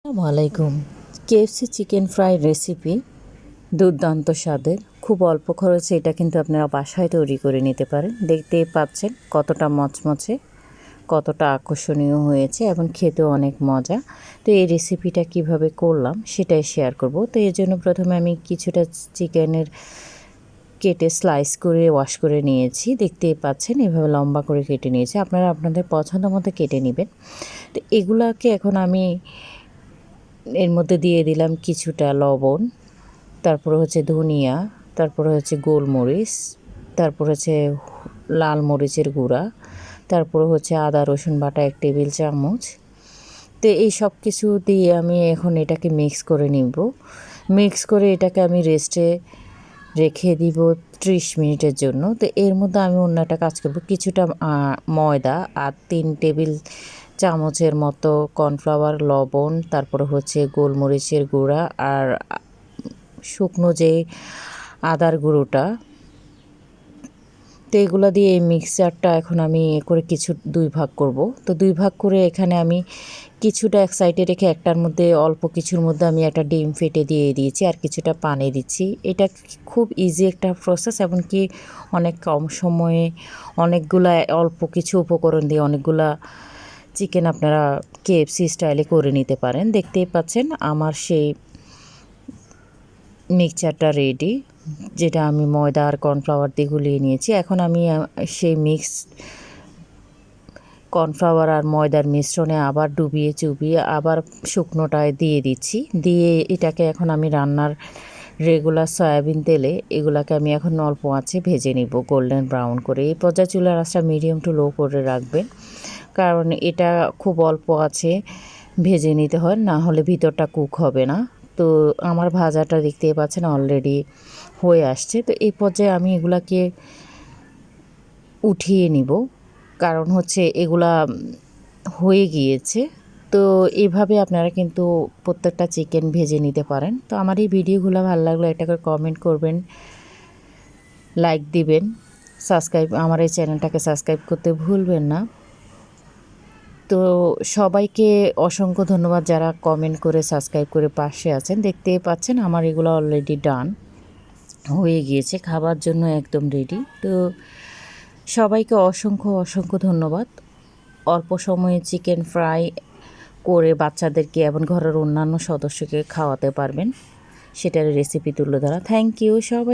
আসসালামু আলাইকুম। KFC chicken fry recipe দুর্দান্ত স্বাদের, খুব অল্প খরচে এটা কিন্তু আপনারা বাসায় তৈরি করে নিতে পারেন। দেখতেই পাচ্ছেন কতটা মচমচে, কতটা আকর্ষণীয় হয়েছে এবং খেতেও অনেক মজা। তো এই রেসিপিটা কিভাবে করলাম সেটাই শেয়ার করব। তো এর জন্য প্রথমে আমি কিছুটা চিকেনের কেটে স্লাইস করে ওয়াশ করে নিয়েছি। দেখতেই পাচ্ছেন এভাবে লম্বা করে কেটে নিয়েছি। আপনারা আপনাদের পছন্দ মতো কেটে নেবেন। তো এগুলাকে এখন আমি এর মধ্যে দিয়ে দিলাম কিছুটা লবণ, তারপরে হচ্ছে ধনিয়া, তারপরে হচ্ছে গোলমরিচ, তারপর হচ্ছে লাল মরিচের গুঁড়া, তারপরে হচ্ছে আদা রসুন বাটা 1 টেবিল চামচ। তো এই সব কিছু দিয়ে আমি এখন এটাকে মিক্স করে নিব। মিক্স করে এটাকে আমি রেস্টে রেখে দিব 30 মিনিটের জন্য। তো এর মধ্যে আমি অন্য একটা কাজ করব, কিছুটা ময়দা আর 3 টেবিল চামচের মতো কর্নফ্লাওয়ার, লবণ, তারপরে হচ্ছে গোলমরিচের গুঁড়া আর শুকনো যে আদার গুঁড়োটা। তো এগুলো দিয়ে এই মিক্সচারটা এখন আমি করে কিছু 2 ভাগ করব। তো 2 ভাগ করে এখানে আমি কিছুটা এক সাইডে রেখে একটার মধ্যে অল্প কিছুর মধ্যে আমি একটা ডিম ফেটে দিয়ে দিয়েছি আর কিছুটা পানি দিচ্ছি। এটা খুব ইজি একটা প্রসেস, এমনকি অনেক কম সময়ে অনেকগুলা অল্প কিছু উপকরণ দিয়ে অনেকগুলা চিকেন আপনারা কেএফসি স্টাইলে করে নিতে পারেন। দেখতেই পাচ্ছেন আমার সেই মিক্সচারটা রেডি, যেটা আমি ময়দা আর কর্নফ্লাওয়ার দিয়ে গুলিয়ে নিয়েছি। এখন আমি সেই মিক্স কর্নফ্লাওয়ার আর ময়দার মিশ্রণে আবার ডুবিয়ে চুবিয়ে আবার শুকনোটায় দিয়ে দিচ্ছি। দিয়ে এটাকে এখন আমি রান্নার রেগুলার সয়াবিন তেলে এগুলাকে আমি এখন অল্প আঁচে ভেজে নিব গোল্ডেন ব্রাউন করে। এই পর্যায়ে চুলার আঁচটা মিডিয়াম টু লো করে রাখবেন, কারণ এটা খুব অল্প আছে ভেজে নিতে হয়, না হলে ভিতরটা কুক হবে না। তো আমার ভাজাটা দেখতেই পাচ্ছেন অলরেডি হয়ে আসছে। তো এই পর্যায়ে আমি এগুলাকে উঠিয়ে নিব, কারণ হচ্ছে এগুলা হয়ে গিয়েছে। তো এইভাবে আপনারা কিন্তু প্রত্যেকটা চিকেন ভেজে নিতে পারেন। তো আমার এই ভিডিওগুলো ভালো লাগলে একটা করে কমেন্ট করবেন, লাইক দিবেন, আমার এই চ্যানেলটাকে সাবস্ক্রাইব করতে ভুলবেন না। তো সবাইকে অসংখ্য ধন্যবাদ যারা কমেন্ট করে সাবস্ক্রাইব করে পাশে আছেন। দেখতেই পাচ্ছেন আমার এগুলো অলরেডি ডান হয়ে গিয়েছে, খাবার জন্য একদম রেডি। তো সবাইকে অসংখ্য ধন্যবাদ। অল্প সময়ে চিকেন ফ্রাই করে বাচ্চাদেরকে এবং ঘরের অন্যান্য সদস্যকে খাওয়াতে পারবেন, সেটার রেসিপি তুলে ধরা। থ্যাংক ইউ সবাই।